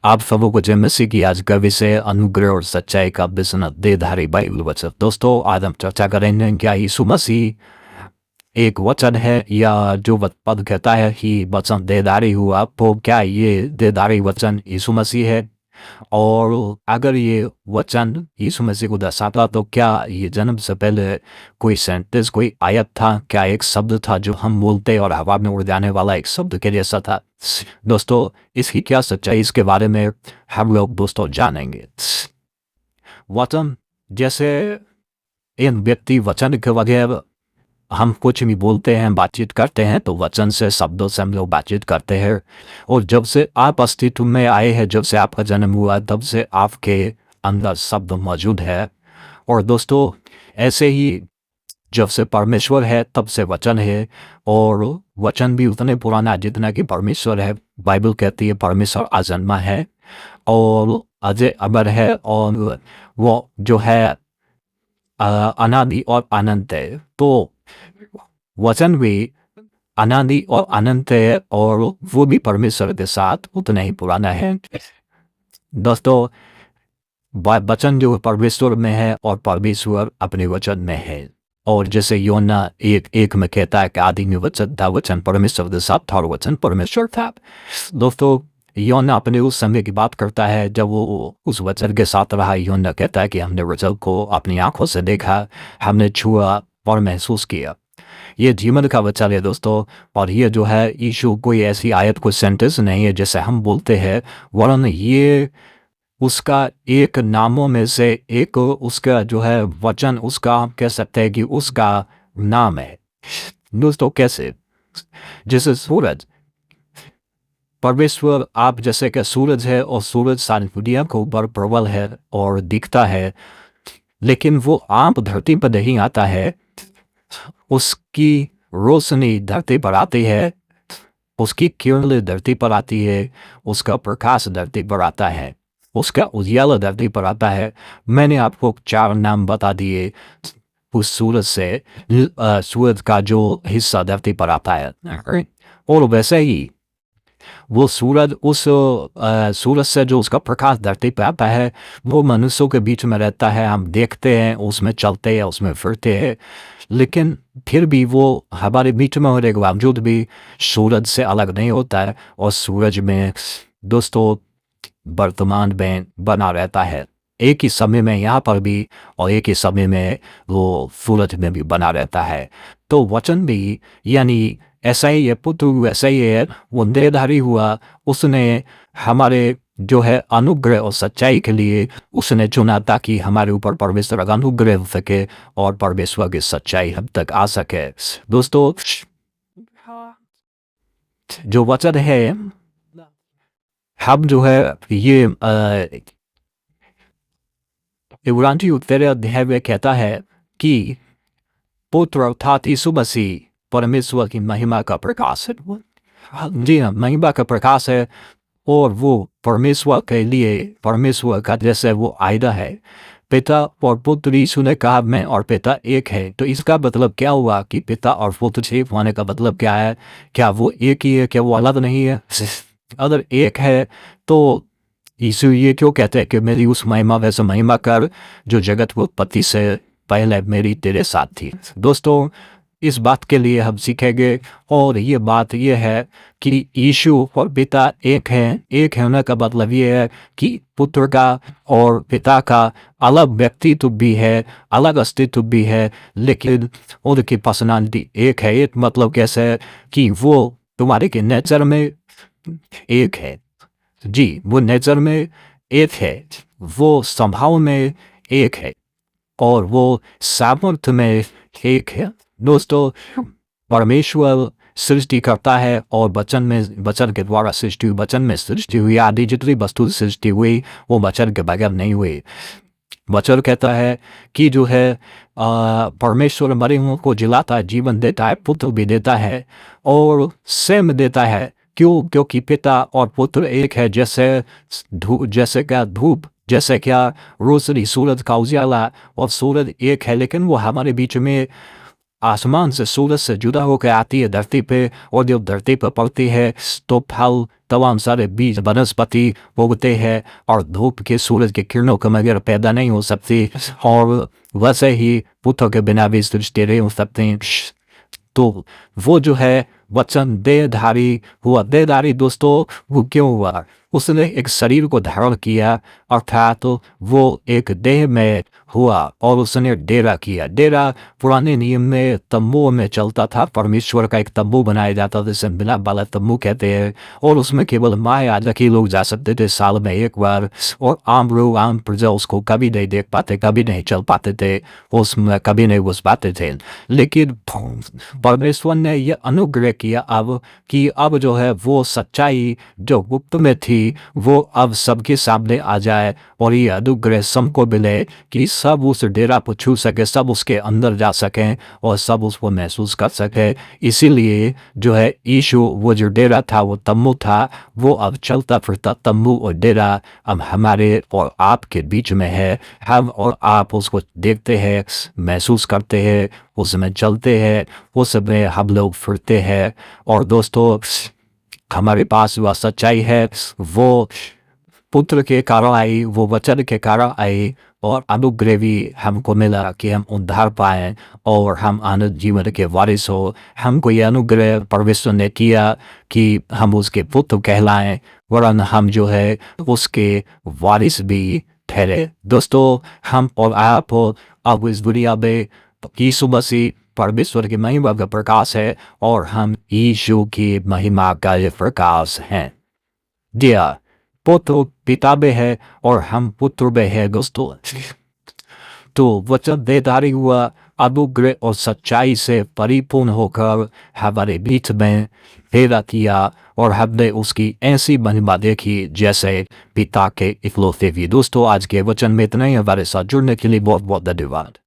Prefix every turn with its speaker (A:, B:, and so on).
A: आप सबों को जय मसीह की। आज का विषय अनुग्रह और सच्चाई का बिजनेस देधारी बाइबल वचन। दोस्तों आज हम चर्चा करेंगे क्या यीशु मसीह एक वचन है या जो पद कहता है कि वचन देधारी हुआ, तो क्या ये देधारी वचन यीशु मसीह है? और अगर ये वचन यीशु मसीह को दर्शाता तो क्या ये जन्म से पहले कोई सेंटेंस, कोई आयत था? क्या एक शब्द था जो हम बोलते और हवा में उड़ जाने वाला एक शब्द के जैसा था? दोस्तों इसकी क्या सच्चाई, इसके बारे में हम लोग दोस्तों जानेंगे। वचन जैसे इन व्यक्ति वचन के बगैर हम कुछ भी बोलते हैं, बातचीत करते हैं, तो वचन से, शब्दों से हम लोग बातचीत करते हैं। और जब से आप अस्तित्व में आए हैं, जब से आपका जन्म हुआ, तब से आपके अंदर शब्द मौजूद है। और दोस्तों ऐसे ही जब से परमेश्वर है तब से वचन है, और वचन भी उतने पुराना जितना कि परमेश्वर है। बाइबल कहती है परमेश्वर अजन्मा है और अजय अमर है, और वो जो है अनादि और अनंत है। तो वचन भी अनादि और अनंत है और वो भी परमेश्वर के साथ उतना ही पुराना है। दोस्तों वचन जो परमेश्वर में है और परमेश्वर अपने वचन में है। और जैसे योना 1:1 में कहता है कि आदि में वचन था, वचन परमेश्वर के साथ था और वचन परमेश्वर था। दोस्तों योना अपने उस समय की बात करता है जब वो उस वचन के साथ रहा। योना कहता है कि हमने वचन को अपनी आंखों से देखा, हमने छुआ और महसूस किया। ये जीवन का वचन है दोस्तों। और ये जो है यीशु कोई ऐसी आयत, कोई सेंटेंस नहीं है जैसे हम बोलते हैं, वरन ये उसका एक नामों में से एक, उसका जो है वचन, उसका हम कह सकते हैं कि उसका नाम है। दोस्तों कैसे? जैसे सूरज, परमेश्वर आप जैसे कि सूरज है और सूरज सारी दुनिया को ऊपर प्रबल है और दिखता है, लेकिन वो आप धरती पर नहीं आता है। उसकी रोशनी धरती पर आती है, उसकी किरण धरती पर आती है, उसका प्रकाश धरती पर आता है, उसका उजाला धरती पर आता है। मैंने आपको 4 नाम बता दिए उस सूरज से, सूरज का जो हिस्सा धरती पर आता है। और वैसे ही वो सूरज, उस सूरज से जो उसका प्रकाश धरती पर आता है, वो मनुष्यों के बीच में रहता है। हम देखते हैं, उसमें चलते हैं, उसमें फिरते हैं, लेकिन फिर भी वो हमारे बीच में होने के बावजूद भी सूरज से अलग नहीं होता है। और सूरज में दोस्तों वर्तमान में बना रहता है, एक ही समय में यहाँ पर भी और एक ही समय में वो सूरज में भी बना रहता है। तो वचन भी यानी ऐसा ही है, पुत्र ऐसा ही है, वो देहधारी हुआ। उसने हमारे जो है अनुग्रह और सच्चाई के लिए उसने चुना ताकि हमारे ऊपर परमेश्वर का अनुग्रह हो सके और परमेश्वर की सच्चाई हम तक आ सके। दोस्तों जो वचन है, हम जो है ये इब्रानी उत्तरे अध्याय में कहता है कि पुत्र अर्थात यीशु मसीह परमेश्वर की महिमा का प्रकाश है। जी हाँ, महिमा का प्रकाश है। और वो परमेश्वर के लिए, परमेश्वर का जैसे वो आयदा है। पिता और पुत्र, यीशु ने कहा मैं और पिता एक है। तो इसका मतलब क्या हुआ कि पिता और पुत्र एक होने का मतलब क्या है? क्या वो एक ही है? क्या वो अलग नहीं है? अगर एक है तो यीशु ये क्यों कहते हैं कि मेरी उस महिमा वैसे महिमा कर जो जगत की उत्पत्ति से पहले मेरी तेरे साथ थी। दोस्तों इस बात के लिए हम सीखेंगे, और ये बात ये है कि यीशु और पिता एक हैं। एक होने का मतलब ये है कि पुत्र का और पिता का अलग व्यक्तित्व भी है, अलग अस्तित्व भी है, लेकिन उनकी पर्सनालिटी एक है। एक मतलब कैसे कि वो तुम्हारे के नेचर में एक है। जी, वो नेचर में एक है, वो स्वभाव में एक है, और वो सामर्थ्य में एक है। दोस्तों परमेश्वर सृष्टि करता है और वचन के द्वारा सृष्टि, वचन में सृष्टि हुई। आदि जितनी वस्तु सृष्टि हुई वो वचन के बगैर नहीं हुई। वचन कहता है कि जो है परमेश्वर मरे हुओं को जिलाता है, जीवन देता है, पुत्र भी देता है और सेम देता है। क्यों? क्योंकि पिता और पुत्र एक है। जैसे क्या धूप, जैसे क्या रोशनी, सूरज का उजाला, और सूरज एक है, लेकिन वो हमारे बीच में आसमान से सूरज से जुदा होकर आती है धरती पे, और जब धरती पर पड़ती है तो फल तमाम सारे बीज वनस्पति उगते हैं, और धूप के सूरज की किरणों के बगैर पैदा नहीं हो सकती, और वैसे ही पुत्र के बिना भी सृष्टि नहीं हो सकती। तो वो जो है वचन देहधारी हुआ। देहधारी दोस्तों वो क्यों हुआ? उसने एक शरीर को धारण किया, अर्थात तो वो एक देह में हुआ और उसने डेरा किया। डेरा पुराने नियम में तंबू में चलता था। परमेश्वर का एक तंबू बनाया जाता था जिसे बिना वाला तंबू कहते हैं, और उसमें केवल माए आजा ही लोग जा सकते थे साल में एक बार, और आम प्रजा उसको कभी नहीं देख पाते, कभी नहीं चल पाते थे, उसमें कभी नहीं घुस पाते थे। लेकिन परमेश्वर ने यह अनुग्रह किया अब जो है वो सच्चाई जो गुप्त में थी वो अब सबके सामने आ जाए, और ये अनुग्रह सबको मिले कि सब उस डेरा को छू सके, सब उसके अंदर जा सकें और सब उसको महसूस कर सके। इसीलिए जो है यीशु वो जो डेरा था, वो तम्बू था, वो अब चलता फिरता तम्बू और डेरा अब हमारे और आपके बीच में है। हम और आप उसको देखते हैं, महसूस करते हैं, उसमें चलते हैं, उसमें हम लोग फिरते हैं। और दोस्तों हमारे पास वह सच्चाई है, वो पुत्र के कारण आई, वो वचन के कारण आई, और अनुग्रह भी हमको मिला कि हम उद्धार पाएं और हम आनंद जीवन के वारिस हो। हमको ये अनुग्रह परमेश्वर ने किया कि हम उसके पुत्र कहलाएं, वरन हम जो है उसके वारिस भी ठहरे। दोस्तों हम और आप अब इस दुनिया में यीशु मसीह परमेश्वर की महिमा का प्रकाश है, और हम यीशु की महिमा का ये प्रकाश हैं। दिया पुत्र पिता में है और हम पुत्र में है दोस्तों। तो वचन देहधारी हुआ, अनुग्रह और सच्चाई से परिपूर्ण होकर हमारे बीच में फेरा किया, और हमने उसकी ऐसी महिमा देखी जैसे पिता के इकलौते भी। दोस्तों आज के वचन में इतना ही। हमारे साथ जुड़ने के लिए बहुत बहुत धन्यवाद।